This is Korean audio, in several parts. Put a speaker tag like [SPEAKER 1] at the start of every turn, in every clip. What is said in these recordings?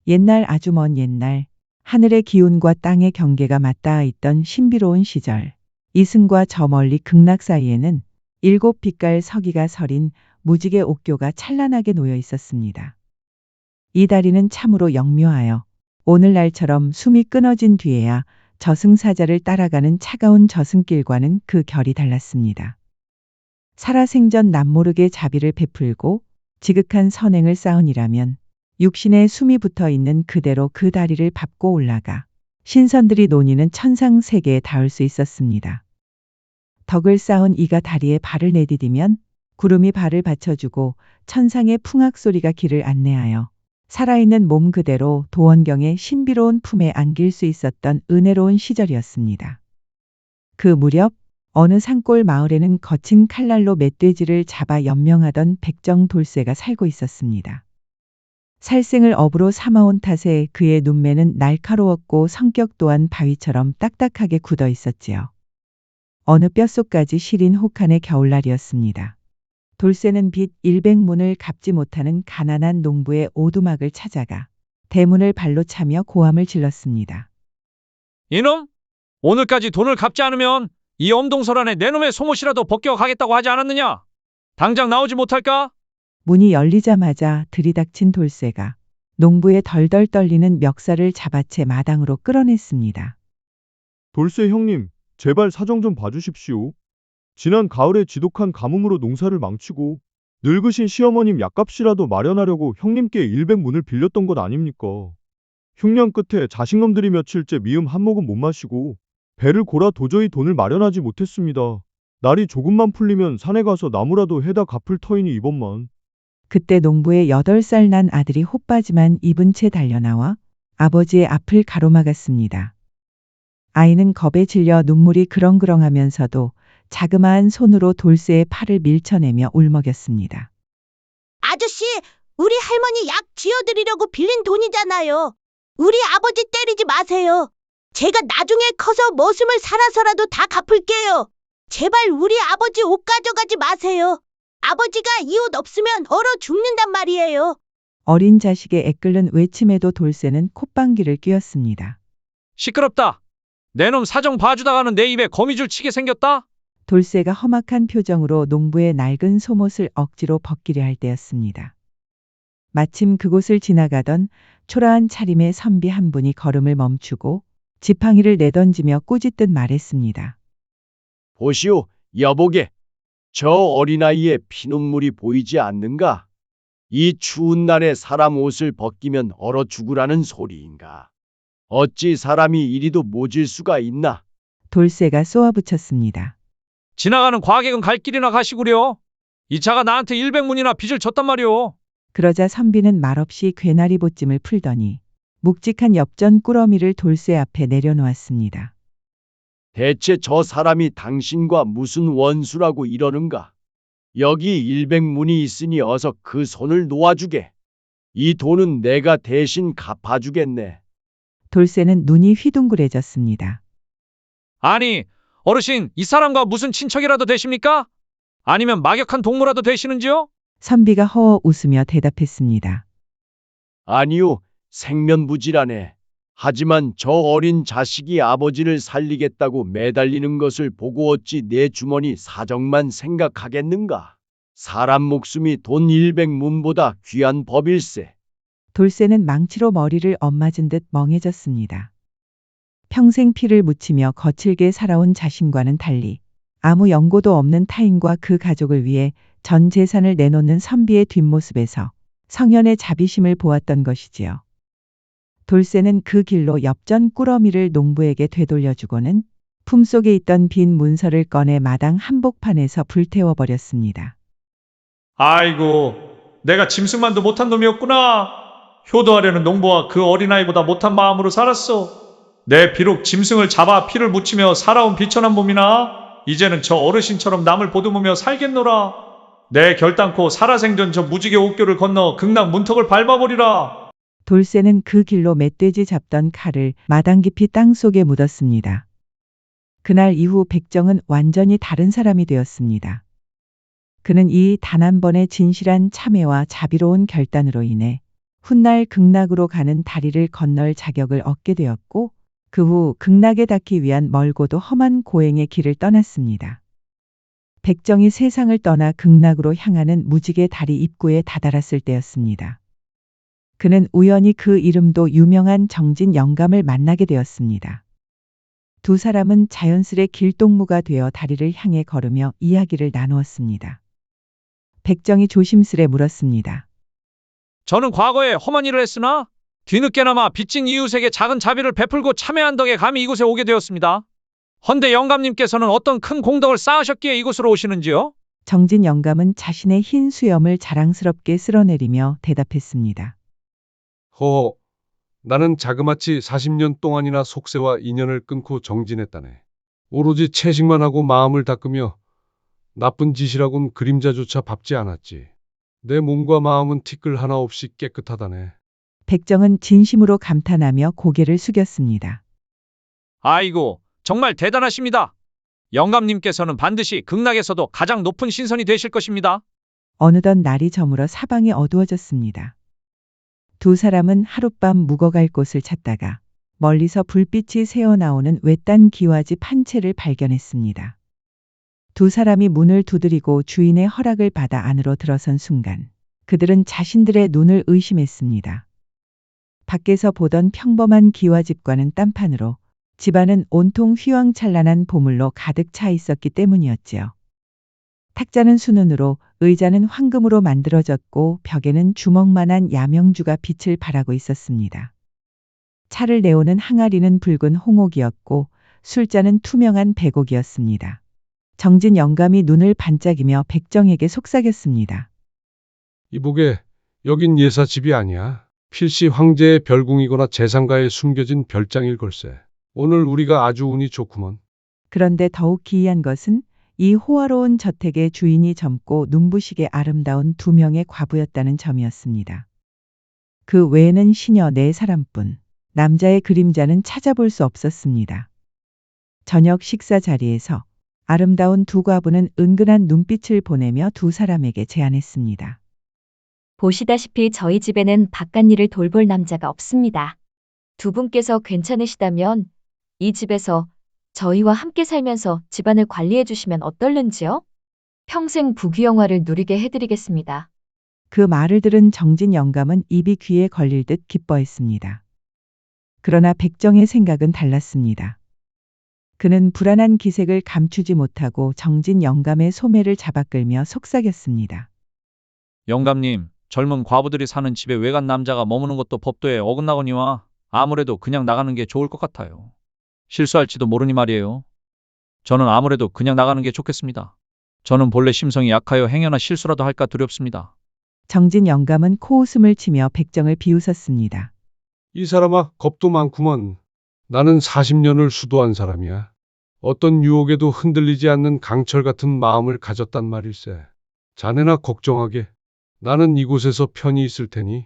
[SPEAKER 1] 옛날 아주 먼 옛날, 하늘의 기운과 땅의 경계가 맞닿아 있던 신비로운 시절. 이승과 저 멀리 극락 사이에는 7빛깔 서기가 서린 무지개 옥교가 찬란하게 놓여 있었습니다. 이 다리는 참으로 영묘하여 오늘날처럼 숨이 끊어진 뒤에야 저승사자를 따라가는 차가운 저승길과는 그 결이 달랐습니다. 살아생전 남모르게 자비를 베풀고 지극한 선행을 쌓으니라면 육신에 숨이 붙어 있는 그대로 그 다리를 밟고 올라가 신선들이 논의는 천상 세계에 닿을 수 있었습니다. 덕을 쌓은 이가 다리에 발을 내디디면 구름이 발을 받쳐주고 천상의 풍악 소리가 길을 안내하여 살아있는 몸 그대로 도원경의 신비로운 품에 안길 수 있었던 은혜로운 시절이었습니다. 그 무렵 어느 산골 마을에는 거친 칼날로 멧돼지를 잡아 연명하던 백정 돌쇠가 살고 있었습니다. 살생을 업으로 삼아온 탓에 그의 눈매는 날카로웠고 성격 또한 바위처럼 딱딱하게 굳어 있었지요. 어느 뼛속까지 시린 혹한의 겨울날이었습니다. 돌쇠는 빚 100문을 갚지 못하는 가난한 농부의 오두막을 찾아가 대문을 발로 차며 고함을 질렀습니다.
[SPEAKER 2] 이놈! 오늘까지 돈을 갚지 않으면 이 엄동설 안에 내 놈의 속옷이라도 벗겨가겠다고 하지 않았느냐? 당장 나오지 못할까?
[SPEAKER 1] 문이 열리자마자 들이닥친 돌쇠가 농부의 덜덜 떨리는 멱살을 잡아채 마당으로 끌어냈습니다.
[SPEAKER 3] 돌쇠 형님, 제발 사정 좀 봐주십시오. 지난 가을에 지독한 가뭄으로 농사를 망치고 늙으신 시어머님 약값이라도 마련하려고 형님께 100문을 빌렸던 것 아닙니까? 흉년 끝에 자식놈들이 며칠째 미음 한 모금 못 마시고 배를 골아 도저히 돈을 마련하지 못했습니다. 날이 조금만 풀리면 산에 가서 나무라도 해다 갚을 터이니 이번만.
[SPEAKER 1] 그때 농부의 8살 난 아들이 호빠지만 입은 채 달려나와 아버지의 앞을 가로막았습니다. 아이는 겁에 질려 눈물이 그렁그렁하면서도 자그마한 손으로 돌쇠의 팔을 밀쳐내며 울먹였습니다.
[SPEAKER 4] 아저씨, 우리 할머니 약 쥐어드리려고 빌린 돈이잖아요. 우리 아버지 때리지 마세요. 제가 나중에 커서 머슴을 살아서라도 다 갚을게요. 제발 우리 아버지 옷 가져가지 마세요. 아버지가 이 옷 없으면 얼어 죽는단 말이에요.
[SPEAKER 1] 어린 자식의 애끓는 외침에도 돌쇠는 콧방귀를 뀌었습니다.
[SPEAKER 2] 시끄럽다. 내 놈 사정 봐주다가는 내 입에 거미줄 치게 생겼다?
[SPEAKER 1] 돌쇠가 험악한 표정으로 농부의 낡은 속옷을 억지로 벗기려 할 때였습니다. 마침 그곳을 지나가던 초라한 차림의 선비 한 분이 걸음을 멈추고 지팡이를 내던지며 꾸짖듯 말했습니다.
[SPEAKER 5] 보시오, 여보게. 저 어린아이의 피눈물이 보이지 않는가? 이 추운 날에 사람 옷을 벗기면 얼어 죽으라는 소리인가? 어찌 사람이 이리도 모질 수가 있나?
[SPEAKER 1] 돌쇠가 쏘아붙였습니다.
[SPEAKER 2] 지나가는 과객은 갈 길이나 가시구려. 이 차가 나한테 100문이나 빚을 졌단 말이오.
[SPEAKER 1] 그러자 선비는 말없이 괴나리 보찜을 풀더니 묵직한 엽전 꾸러미를 돌쇠 앞에 내려놓았습니다.
[SPEAKER 5] 대체 저 사람이 당신과 무슨 원수라고 이러는가? 여기 100문이 있으니 어서 그 손을 놓아주게. 이 돈은 내가 대신 갚아주겠네.
[SPEAKER 1] 돌쇠는 눈이 휘둥그레졌습니다.
[SPEAKER 2] 아니, 어르신, 이 사람과 무슨 친척이라도 되십니까? 아니면 막역한 동무라도 되시는지요?
[SPEAKER 1] 선비가 허어 웃으며 대답했습니다.
[SPEAKER 5] 아니요, 생면부지라네. 하지만 저 어린 자식이 아버지를 살리겠다고 매달리는 것을 보고 어찌 내 주머니 사정만 생각하겠는가? 사람 목숨이 돈 100문보다 귀한 법일세.
[SPEAKER 1] 돌쇠는 망치로 머리를 엇맞은 듯 멍해졌습니다. 평생 피를 묻히며 거칠게 살아온 자신과는 달리 아무 연고도 없는 타인과 그 가족을 위해 전 재산을 내놓는 선비의 뒷모습에서 성현의 자비심을 보았던 것이지요. 돌쇠는 그 길로 엽전 꾸러미를 농부에게 되돌려주고는 품속에 있던 빈 문서를 꺼내 마당 한복판에서 불태워버렸습니다.
[SPEAKER 2] 아이고, 내가 짐승만도 못한 놈이었구나. 효도하려는 농부와 그 어린아이보다 못한 마음으로 살았어. 내 비록 짐승을 잡아 피를 묻히며 살아온 비천한 몸이나 이제는 저 어르신처럼 남을 보듬으며 살겠노라. 내 결단코 살아생전 저 무지개 옥교를 건너 극락 문턱을 밟아버리라.
[SPEAKER 1] 돌쇠는 그 길로 멧돼지 잡던 칼을 마당 깊이 땅속에 묻었습니다. 그날 이후 백정은 완전히 다른 사람이 되었습니다. 그는 이 단 한 번의 진실한 참회와 자비로운 결단으로 인해 훗날 극락으로 가는 다리를 건널 자격을 얻게 되었고 그 후 극락에 닿기 위한 멀고도 험한 고행의 길을 떠났습니다. 백정이 세상을 떠나 극락으로 향하는 무지개 다리 입구에 다다랐을 때였습니다. 그는 우연히 그 이름도 유명한 정진 영감을 만나게 되었습니다. 두 사람은 자연스레 길동무가 되어 다리를 향해 걸으며 이야기를 나누었습니다. 백정이 조심스레 물었습니다.
[SPEAKER 2] 저는 과거에 험한 일을 했으나 뒤늦게나마 빚진 이웃에게 작은 자비를 베풀고 참여한 덕에 감히 이곳에 오게 되었습니다. 헌데 영감님께서는 어떤 큰 공덕을 쌓으셨기에 이곳으로 오시는지요?
[SPEAKER 1] 정진 영감은 자신의 흰 수염을 자랑스럽게 쓸어내리며 대답했습니다.
[SPEAKER 6] 허허, 나는 자그마치 40년 동안이나 속세와 인연을 끊고 정진했다네. 오로지 채식만 하고 마음을 닦으며 나쁜 짓이라곤 그림자조차 밟지 않았지. 내 몸과 마음은 티끌 하나 없이 깨끗하다네.
[SPEAKER 1] 백정은 진심으로 감탄하며 고개를 숙였습니다.
[SPEAKER 2] 아이고, 정말 대단하십니다. 영감님께서는 반드시 극락에서도 가장 높은 신선이 되실 것입니다.
[SPEAKER 1] 어느덧 날이 저물어 사방이 어두워졌습니다. 두 사람은 하룻밤 묵어갈 곳을 찾다가 멀리서 불빛이 새어나오는 외딴 기와집 한 채를 발견했습니다. 두 사람이 문을 두드리고 주인의 허락을 받아 안으로 들어선 순간 그들은 자신들의 눈을 의심했습니다. 밖에서 보던 평범한 기와집과는 딴판으로 집안은 온통 휘황찬란한 보물로 가득 차 있었기 때문이었지요. 탁자는 순은으로, 의자는 황금으로 만들어졌고 벽에는 주먹만한 야명주가 빛을 발하고 있었습니다. 차를 내오는 항아리는 붉은 홍옥이었고 술잔은 투명한 백옥이었습니다. 정진 영감이 눈을 반짝이며 백정에게 속삭였습니다.
[SPEAKER 6] 이보게, 여긴 예사집이 아니야. 필시 황제의 별궁이거나 재상가에 숨겨진 별장일 걸세. 오늘 우리가 아주 운이 좋구먼.
[SPEAKER 1] 그런데 더욱 기이한 것은 이 호화로운 저택의 주인이 젊고 눈부시게 아름다운 두 명의 과부였다는 점이었습니다. 그 외에는 시녀 네 사람뿐, 남자의 그림자는 찾아볼 수 없었습니다. 저녁 식사 자리에서 아름다운 두 과부는 은근한 눈빛을 보내며 두 사람에게 제안했습니다.
[SPEAKER 7] 보시다시피 저희 집에는 바깥일을 돌볼 남자가 없습니다. 두 분께서 괜찮으시다면 이 집에서 저희와 함께 살면서 집안을 관리해 주시면 어떨는지요? 평생 부귀영화를 누리게 해드리겠습니다.
[SPEAKER 1] 그 말을 들은 정진 영감은 입이 귀에 걸릴 듯 기뻐했습니다. 그러나 백정의 생각은 달랐습니다. 그는 불안한 기색을 감추지 못하고 정진 영감의 소매를 잡아 끌며 속삭였습니다.
[SPEAKER 2] 영감님, 젊은 과부들이 사는 집에 외간 남자가 머무는 것도 법도에 어긋나거니와 아무래도 그냥 나가는 게 좋을 것 같아요. 실수할지도 모르니 말이에요. 저는 아무래도 그냥 나가는 게 좋겠습니다. 저는 본래 심성이 약하여 행여나 실수라도 할까 두렵습니다.
[SPEAKER 1] 정진 영감은 코웃음을 치며 백정을 비웃었습니다.
[SPEAKER 6] 이 사람아, 겁도 많구먼. 나는 40년을 수도한 사람이야. 어떤 유혹에도 흔들리지 않는 강철 같은 마음을 가졌단 말일세. 자네나 걱정하게. 나는 이곳에서 편히 있을 테니.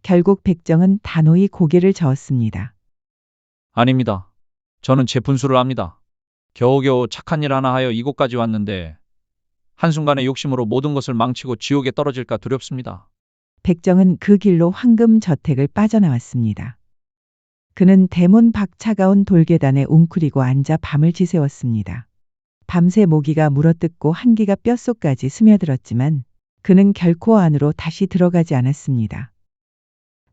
[SPEAKER 1] 결국 백정은 단호히 고개를 저었습니다.
[SPEAKER 2] 아닙니다. 저는 제 분수를 압니다. 겨우겨우 착한 일 하나 하여 이곳까지 왔는데 한순간의 욕심으로 모든 것을 망치고 지옥에 떨어질까 두렵습니다.
[SPEAKER 1] 백정은 그 길로 황금 저택을 빠져나왔습니다. 그는 대문 밖 차가운 돌계단에 웅크리고 앉아 밤을 지새웠습니다. 밤새 모기가 물어뜯고 한기가 뼛속까지 스며들었지만 그는 결코 안으로 다시 들어가지 않았습니다.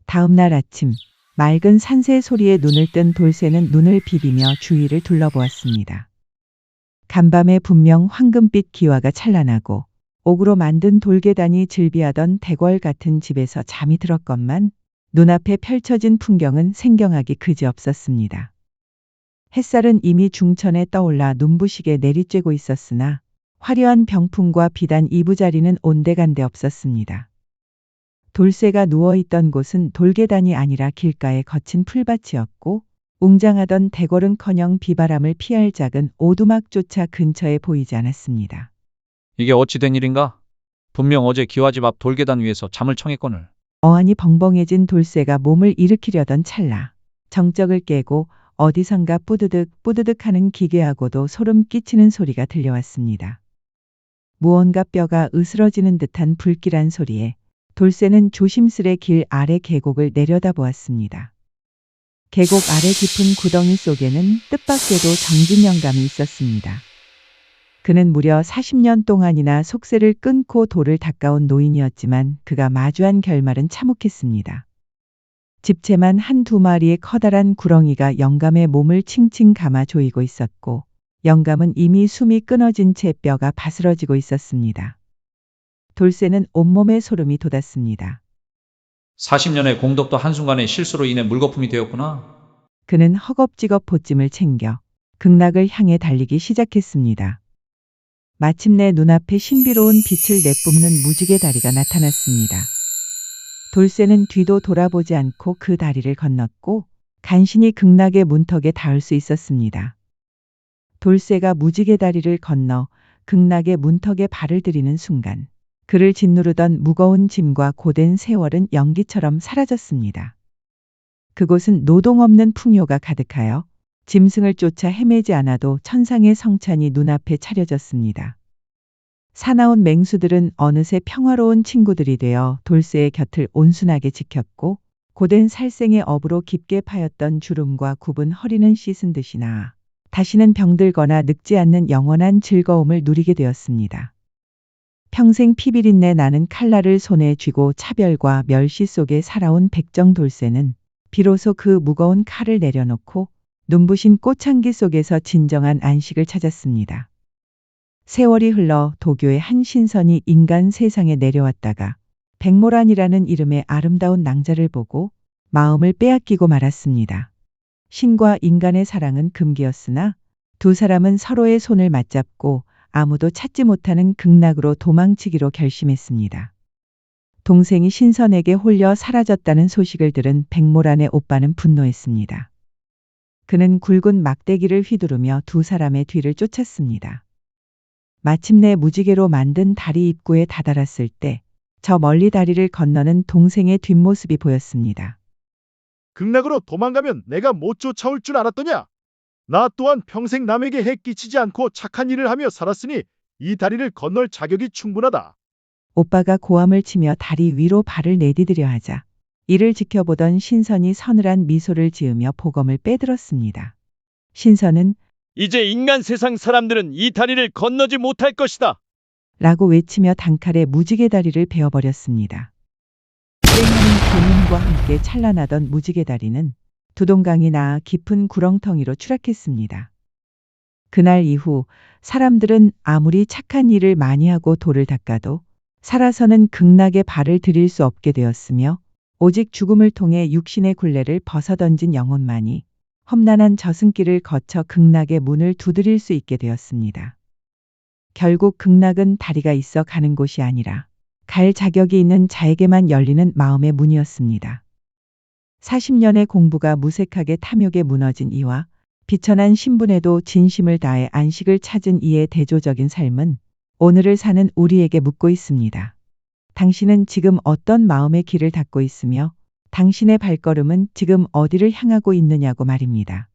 [SPEAKER 1] 다음 날 아침, 맑은 산새 소리에 눈을 뜬 돌쇠는 눈을 비비며 주위를 둘러보았습니다. 간밤에 분명 황금빛 기와가 찬란하고 옥으로 만든 돌계단이 즐비하던 대궐 같은 집에서 잠이 들었건만 눈앞에 펼쳐진 풍경은 생경하기 그지없었습니다. 햇살은 이미 중천에 떠올라 눈부시게 내리쬐고 있었으나 화려한 병풍과 비단 이부자리는 온데간데 없었습니다. 돌쇠가 누워있던 곳은 돌계단이 아니라 길가의 거친 풀밭이었고 웅장하던 대궐은커녕 비바람을 피할 작은 오두막조차 근처에 보이지 않았습니다.
[SPEAKER 2] 이게 어찌 된 일인가? 분명 어제 기와집 앞 돌계단 위에서 잠을 청했거늘.
[SPEAKER 1] 어안이 벙벙해진 돌쇠가 몸을 일으키려던 찰나 정적을 깨고 어디선가 뿌드득 뿌드득 하는 기괴하고도 소름 끼치는 소리가 들려왔습니다. 무언가 뼈가 으스러지는 듯한 불길한 소리에 돌쇠는 조심스레 길 아래 계곡을 내려다보았습니다. 계곡 아래 깊은 구덩이 속에는 뜻밖에도 정진 영감이 있었습니다. 그는 무려 40년 동안이나 속세를 끊고 돌을 닦아온 노인이었지만 그가 마주한 결말은 참혹했습니다. 집채만 한두 마리의 커다란 구렁이가 영감의 몸을 칭칭 감아 조이고 있었고 영감은 이미 숨이 끊어진 채 뼈가 바스러지고 있었습니다. 돌쇠는 온몸에 소름이 돋았습니다.
[SPEAKER 2] 40년의 공덕도 한순간의 실수로 인해 물거품이 되었구나.
[SPEAKER 1] 그는 허겁지겁 보찜을 챙겨 극락을 향해 달리기 시작했습니다. 마침내 눈앞에 신비로운 빛을 내뿜는 무지개 다리가 나타났습니다. 돌쇠는 뒤도 돌아보지 않고 그 다리를 건넜고 간신히 극락의 문턱에 닿을 수 있었습니다. 돌쇠가 무지개 다리를 건너 극락의 문턱에 발을 들이는 순간 그를 짓누르던 무거운 짐과 고된 세월은 연기처럼 사라졌습니다. 그곳은 노동 없는 풍요가 가득하여 짐승을 쫓아 헤매지 않아도 천상의 성찬이 눈앞에 차려졌습니다. 사나운 맹수들은 어느새 평화로운 친구들이 되어 돌쇠의 곁을 온순하게 지켰고 고된 살생의 업으로 깊게 파였던 주름과 굽은 허리는 씻은 듯이 나아 다시는 병들거나 늙지 않는 영원한 즐거움을 누리게 되었습니다. 평생 피비린내 나는 칼날을 손에 쥐고 차별과 멸시 속에 살아온 백정 돌쇠는 비로소 그 무거운 칼을 내려놓고 눈부신 꽃향기 속에서 진정한 안식을 찾았습니다. 세월이 흘러 도교의 한 신선이 인간 세상에 내려왔다가 백모란이라는 이름의 아름다운 낭자를 보고 마음을 빼앗기고 말았습니다. 신과 인간의 사랑은 금기였으나 두 사람은 서로의 손을 맞잡고 아무도 찾지 못하는 극락으로 도망치기로 결심했습니다. 동생이 신선에게 홀려 사라졌다는 소식을 들은 백모란의 오빠는 분노했습니다. 그는 굵은 막대기를 휘두르며 두 사람의 뒤를 쫓았습니다. 마침내 무지개로 만든 다리 입구에 다다랐을 때 저 멀리 다리를 건너는 동생의 뒷모습이 보였습니다.
[SPEAKER 3] 극락으로 도망가면 내가 못 쫓아올 줄 알았더냐? 나 또한 평생 남에게 해 끼치지 않고 착한 일을 하며 살았으니 이 다리를 건널 자격이 충분하다.
[SPEAKER 1] 오빠가 고함을 치며 다리 위로 발을 내디디려 하자 이를 지켜보던 신선이 서늘한 미소를 지으며 보검을 빼들었습니다. 신선은
[SPEAKER 5] 이제 인간 세상 사람들은 이 다리를 건너지 못할 것이다.
[SPEAKER 1] 라고 외치며 단칼에 무지개 다리를 베어버렸습니다. 쨍하는 고문과 함께 찬란하던 무지개 다리는 두동강이 나아 깊은 구렁텅이로 추락했습니다. 그날 이후 사람들은 아무리 착한 일을 많이 하고 돌을 닦아도 살아서는 극락에 발을 들일 수 없게 되었으며 오직 죽음을 통해 육신의 굴레를 벗어던진 영혼만이 험난한 저승길을 거쳐 극락의 문을 두드릴 수 있게 되었습니다. 결국 극락은 다리가 있어 가는 곳이 아니라 갈 자격이 있는 자에게만 열리는 마음의 문이었습니다. 40년의 공부가 무색하게 탐욕에 무너진 이와 비천한 신분에도 진심을 다해 안식을 찾은 이의 대조적인 삶은 오늘을 사는 우리에게 묻고 있습니다. 당신은 지금 어떤 마음의 길을 닫고 있으며 당신의 발걸음은 지금 어디를 향하고 있느냐고 말입니다.